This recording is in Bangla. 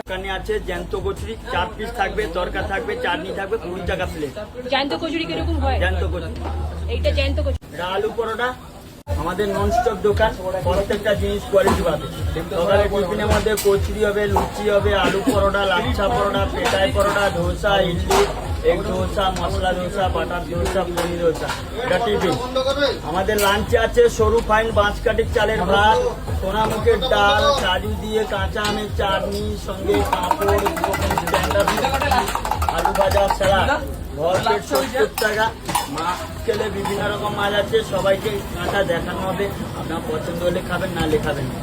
এখানে আছে জ্যান্ত কচুরি 4 পিস থাকবে, তরকা থাকবে, চাটনি থাকবে, 20 টাকা প্লেট। জ্যান্ত কচুরি কিরকম হয়? জ্যান্ত কচুরি। এইটা জ্যান্ত কচুরি। এটা আলু পরোটা। আমাদের নন স্টপ দোকান, প্রত্যেকটা জিনিস কোয়ালিটি পাবে। সকালে টিফিনের মধ্যে কচুরি হবে, লুচি হবে, আলু পরোটা, লাচ্ছা পরোটা, পেটাই পরোটা, ধোসা, ইডলি, এগ ধোসা, মশলা ধোসা, বাটার ধোসা, পনির ধোসা। এটা টিফিন। আমাদের লাঞ্চে আছে সরু ফাইন বাঁশকাঠির চালের ভাত, সোনামুখের ডাল, কাজু দিয়ে কাঁচা আমের চাটনি, সঙ্গে পাঁপড়, আলু ভাজা, স্যালাড। ঘর পেট 70 টাকা। মাছ খেলে বিভিন্ন রকম মাছ আছে, সবাইকে কাঁটা দেখানো হবে। আপনার পছন্দ হলে খাবেন, না হলে খাবেন না।